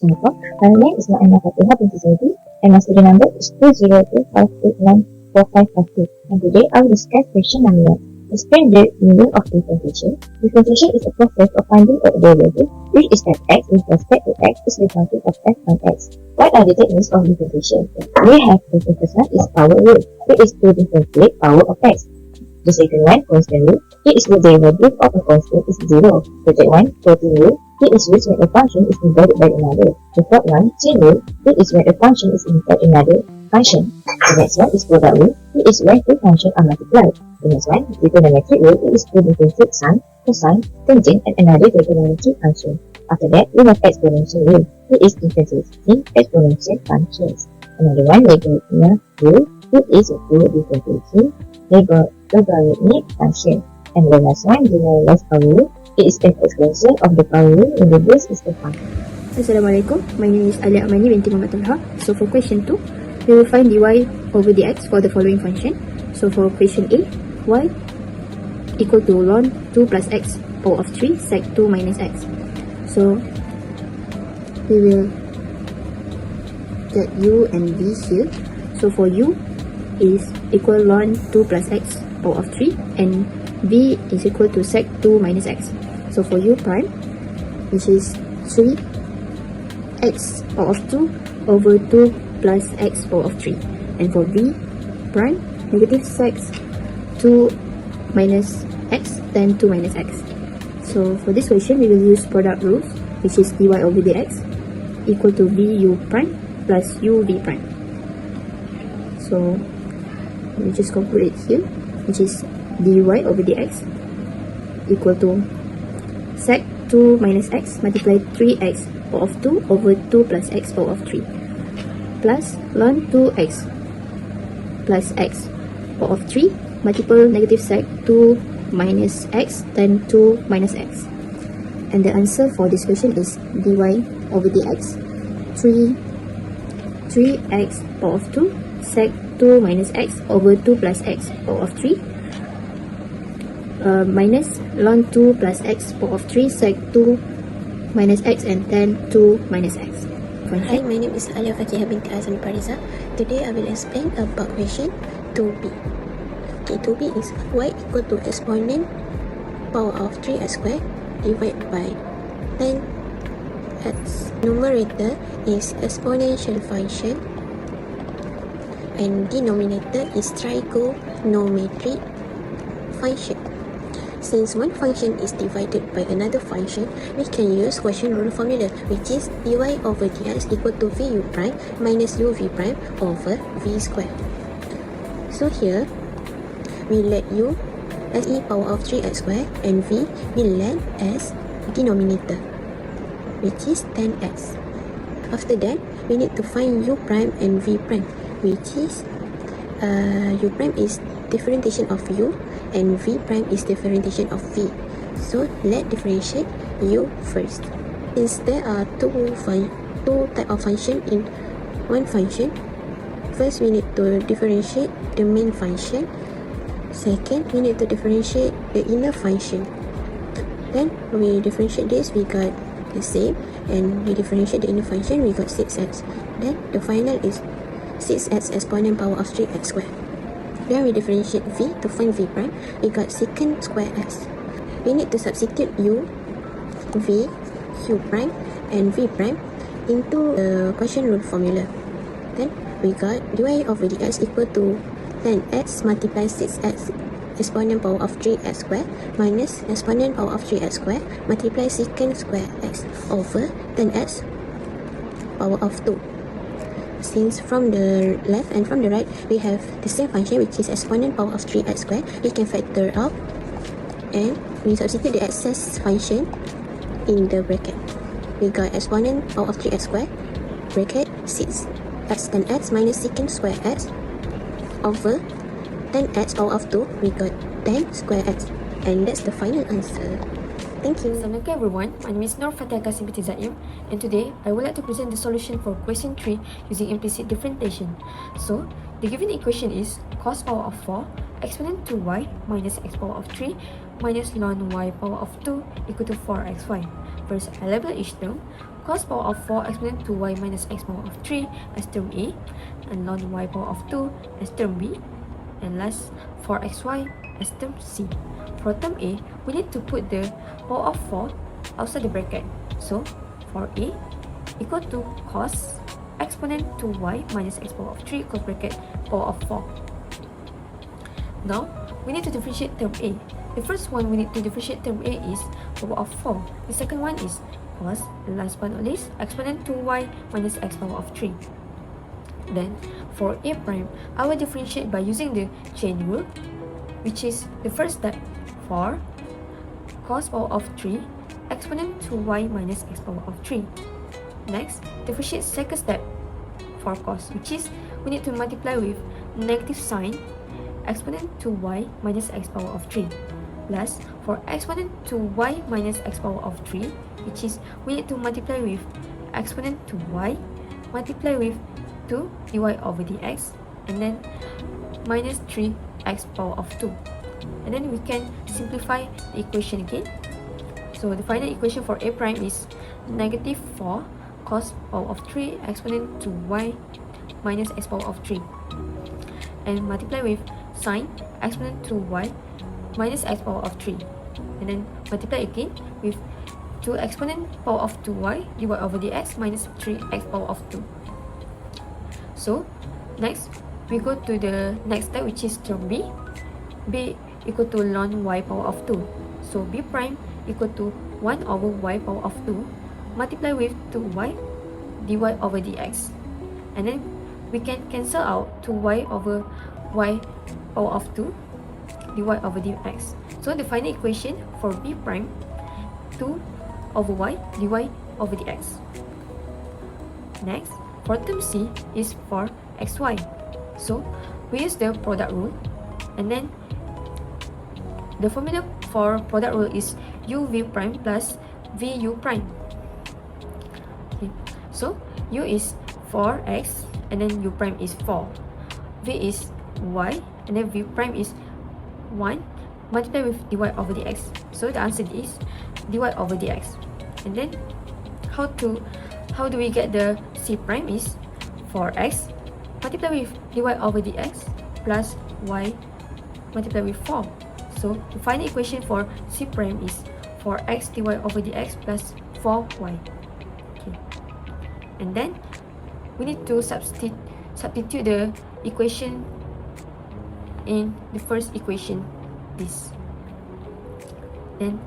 Singapore. My name is MAT183 and my student number is 20258914552. And today I will discuss question number 1. Explain the meaning of differentiation. Differentiation is a process of finding a derivative which is that x with respect to x is differential of f and x. What are the techniques of differentiation? We have the first one is power rule. It is to differentiate power of x. The second one, constant rule. It is the derivative of a constant is 0. The third one, floating rule. It is used when a function is divided by another. The fourth one, chain rule. It is when a function is inside another function. The next one is product rule. It is when two functions are multiplied. The next one, trigonometric rule. It is to differentiate sine, cosine, tangent, and another trigonometric function. After that, we have exponential rule. It is differentiating exponential functions. Another one, logarithmic rule. It is to differentiating logarithmic function. And the last one, generalized power rule. It is an expression of the power rule in the base is the function. Assalamualaikum. My name is Alia Amani binti Muhammad Talha. So for question 2, we will find dy over dx for the following function. So for question A, y equal to ln 2 plus x power of 3 sec 2 minus x. So we will get u and v here. So for u is equal ln 2 plus x power of 3 and v is equal to sec 2 minus x. So for u prime, which is 3x power of 2 over 2 plus x power of 3. And for v prime, negative sec 2 minus x, then 2 minus x. So for this question, we will use product rules, which is dy over dx equal to vu prime plus uv prime. So we just conclude it here, which is dy over dx equal to sec 2 minus x multiply 3x power of 2 over 2 plus x power of 3 plus ln 2x plus x power of 3 multiple negative sec 2 minus x then 2 minus x. And the answer for this question is dy over dx 3x power of 2 sec 2 minus x over 2 plus x power of 3 minus ln 2 plus x power of 3 sec 2 minus x and then 2 minus x. Hi, my name is Alia Fakihah binti Azam Pariza. Today I will explain about question 2b. Okay, 2b is y equal to exponent power of 3x squared divided by 10x. Numerator is exponential function and denominator is trigonometric function. Since one function is divided by another function, we can use quotient rule formula, which is dy over dx equal to vu prime minus uv prime over v squared. So here, we let u as e power of 3x squared and v we let as denominator, which is 10x. After that, we need to find u prime and v prime, which is u prime is differentiation of u and v prime is differentiation of v. So let's differentiate u first. Since there are two type of function in one function, first we need to differentiate the main function. Second, we need to differentiate the inner function. Then we differentiate this, we got the same, and we differentiate the inner function, we got 6x. Then the final is 6x exponent power of 3x squared. Then we differentiate v to find v prime, we got secant square x. We need to substitute u, v, u prime and v prime into the quotient rule formula. Then we got dy over dx equal to 10x multiply 6x exponent power of 3x squared minus exponent power of 3x squared multiply secant square x over 10x power of 2. Since from the left and from the right we have the same function, which is exponent power of 3x squared, we can factor out and we substitute the excess function in the bracket. We got exponent power of 3x squared bracket 6x 10x minus secant square x over 10x power of 2, we got 10 square x, and that's the final answer. Thank you. Assalamualaikum everyone, my name is Nur Fatih Qasim binti Zaim, and today I would like to present the solution for question 3 using implicit differentiation. So, the given equation is cos power of 4 exponent 2y minus x power of 3 minus ln y power of 2 equal to 4xy. First, I label each term. cos power of 4 exponent to y minus x power of 3 as term A, and ln y power of 2 as term B, and last 4xy as term C. For term A, we need to put the power of 4 outside the bracket. So for A equal to cos exponent to y minus x power of 3 close bracket power of 4. Now we need to differentiate term A. The first one we need to differentiate term A is power of 4. The second one is cos, and last but not least, exponent to y minus x power of 3. Then for A prime, I will differentiate by using the chain rule, which is the first step for cos power of 3 exponent to y minus x power of 3. Next, differentiate second step for cos, which is we need to multiply with negative sign exponent to y minus x power of 3. Plus, for exponent to y minus x power of 3, which is we need to multiply with exponent to y multiply with 2 dy over dx, and then minus 3x power of 2. And then we can simplify the equation again. So the final equation for A prime is negative 4 cos power of 3 exponent to y minus x power of 3, and multiply with sine exponent to y minus x power of 3, and then multiply again with 2 exponent power of 2y dy over dx minus 3x power of 2. So next we go to the next step, which is term B. B equal to ln y power of 2. So B prime equal to 1 over y power of 2 multiply with 2y dy over dx, and then we can cancel out 2y over y power of 2 dy over dx. So the final equation for B prime 2 over y dy over dx. Next, for term C is for xy. So we use the product rule, and then the formula for product rule is uv prime plus vu prime. Okay. So u is 4x, and then u prime is 4. V is y, and then v prime is 1 multiply with dy over dx. So the answer is dy over dx. And then how do we get the c prime is 4x multiply with dy over dx plus y multiply with 4. So the final equation for c prime is 4x dy over dx plus 4y. Okay. And then we need to substitute the equation in the first equation, this. Then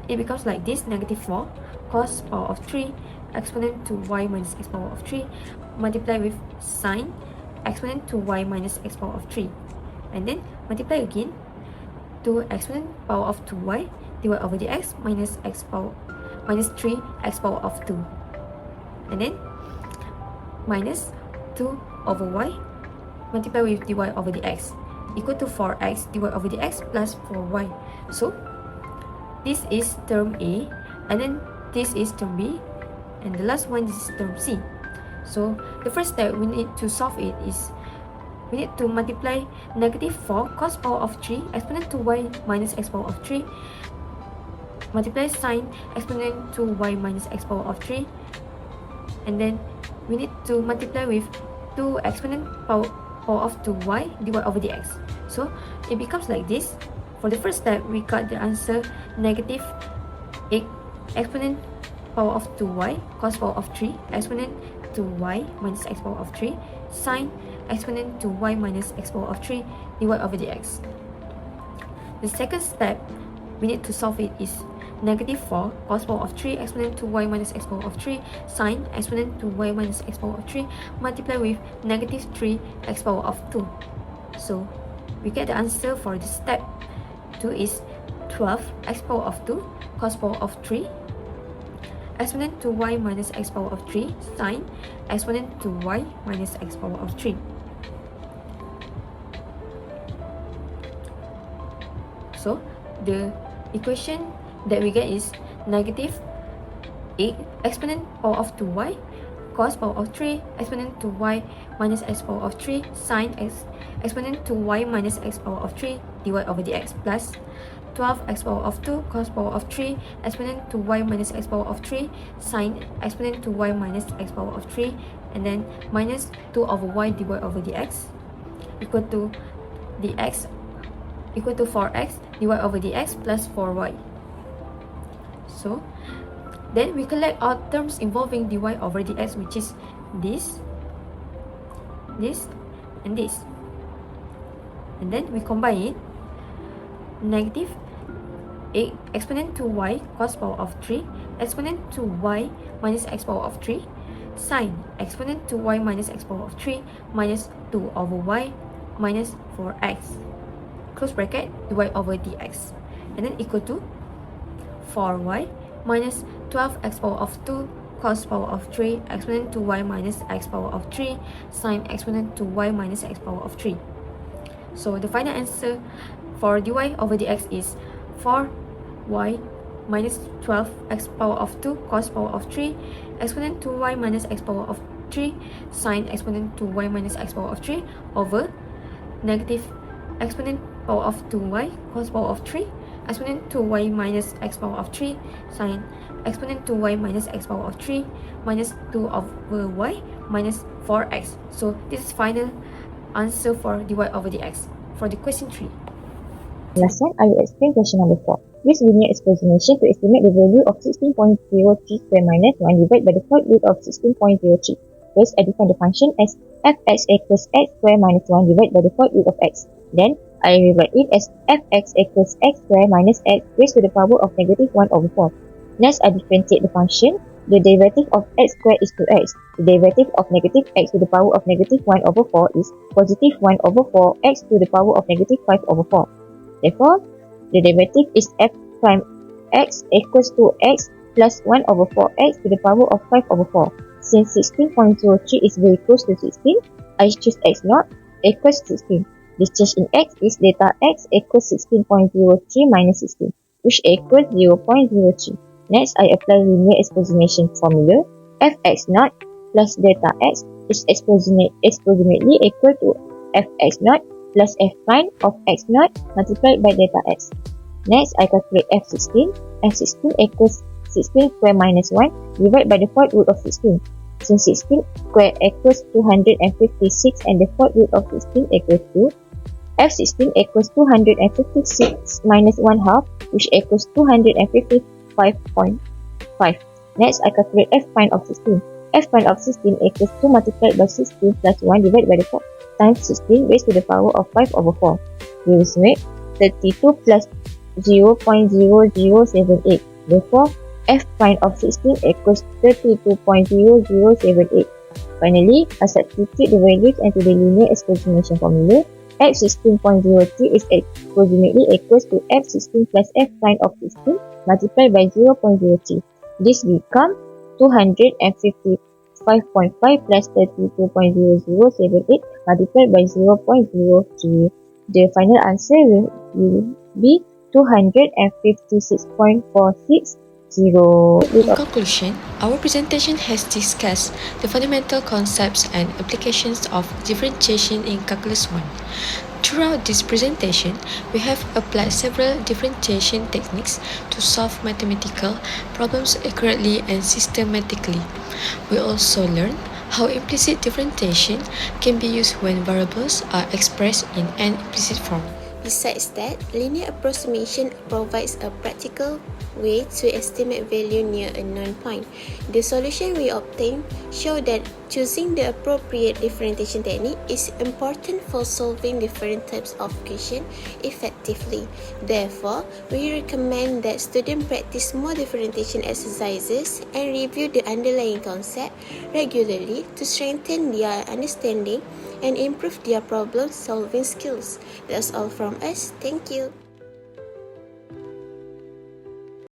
it becomes like this: negative 4 cos power of 3 exponent to y minus x power of 3 multiply with sine exponent to y minus x power of 3, and then multiply again to exponent power of 2y dy over dx minus 3x power of 2, and then minus 2 over y multiply with dy over dx equal to 4x dy over dx plus 4y. So this is term A, and then this is term B, and the last one is term C. So the first step we need to solve it is we need to multiply negative 4 cos power of 3 exponent to y minus x power of 3 multiply sine exponent to y minus x power of 3, and then we need to multiply with 2 exponent power of 2y dy over dx. So it becomes like this. For the first step, we got the answer negative 8 exponent power of 2y cos power of 3 exponent to y minus x power of 3 sine exponent to y minus x power of 3 dy over dx. The second step we need to solve it is negative 4 cos power of 3 exponent to y minus x power of 3 sine exponent to y minus x power of 3 multiply with negative 3 x power of 2. So we get the answer for this step 2 is 12 x power of 2 cos power of 3 exponent to y minus x power of 3 sine exponent to y minus x power of 3. So the equation that we get is negative 8 exponent power of 2y cos power of 3 exponent to y minus x power of 3 sine exponent to y minus x power of 3 dy over dx plus 12 x power of 2 cos power of 3 exponent to y minus x power of 3 sine exponent to y minus x power of 3, and then minus 2 over y dy over dx equal to dx equal to 4x dy over dx plus 4y. So then we collect all terms involving dy over dx, which is this, and this. And then we combine it. Negative exponent to y cos power of 3 exponent to y minus x power of 3 sine exponent to y minus x power of 3 minus 2 over y minus 4x close bracket dy over dx, and then equal to 4y minus 12x power of 2 cos power of 3 exponent to y minus x power of 3 sine exponent to y minus x power of 3. So the final answer for dy over dx is 4y minus 12x power of 2 cos power of 3 exponent to y minus x power of 3 sine exponent to y minus x power of 3 over negative exponent power of 2y cos power of 3 exponent to y minus x power of 3 sine exponent to y minus x power of 3 minus 2 over y minus 4x. So this is final answer for dy over dx for the question 3. Last one, I will explain question number 4. Use linear approximation to estimate the value of 16.03 square minus 1 divided by the fourth root of 16.03. First, I define the function as fx equals x square minus 1 divided by the fourth root of x. Then, I rewrite it as fx equals x square minus x raised to the power of negative 1 over 4. Next, I differentiate the function. The derivative of x squared is 2x. The derivative of negative x to the power of negative 1 over 4 is positive 1 over 4 x to the power of negative 5 over 4. Therefore, the derivative is f prime x equals to x plus 1 over 4x to the power of 5 over 4. Since 16.03 is very close to 16, I choose x naught equals 16. This change in x is delta x equals 16.03 minus 16, which equals 0.03. Next, I apply linear approximation formula. Fx naught plus delta x is approximately equal to fx naught plus f prime of x naught multiplied by delta x. Next, I calculate f16. F16 equals 16 square minus 1 divided by the fourth root of 16. Since 16 square equals 256 and the fourth root of 16 equals 2, f16 equals 256 minus 1 half, which equals 255.5. Next, I calculate f prime of 16. F prime of 16 equals 2 multiplied by 16 plus 1 divided by the 4 times 16 raised to the power of 5 over 4. This makes 32 plus 0.0078. Therefore, f prime of 16 equals 32.0078. Finally, I substitute the values into the linear approximation formula. f16.03 is approximately equals to f16 plus f prime of 16 multiplied by 0.03. This becomes 255.5 plus 32.0078 multiplied by 0.03. The final answer will be 256.460. In conclusion, our presentation has discussed the fundamental concepts and applications of differentiation in Calculus 1. Throughout this presentation, we have applied several differentiation techniques to solve mathematical problems accurately and systematically. We also learned how implicit differentiation can be used when variables are expressed in an implicit form. Besides that, linear approximation provides a practical way to estimate value near a known point. The solution we obtain show that choosing the appropriate differentiation technique is important for solving different types of questions effectively. Therefore, we recommend that students practice more differentiation exercises and review the underlying concept regularly to strengthen their understanding and improve their problem-solving skills. That's all from us. Thank you.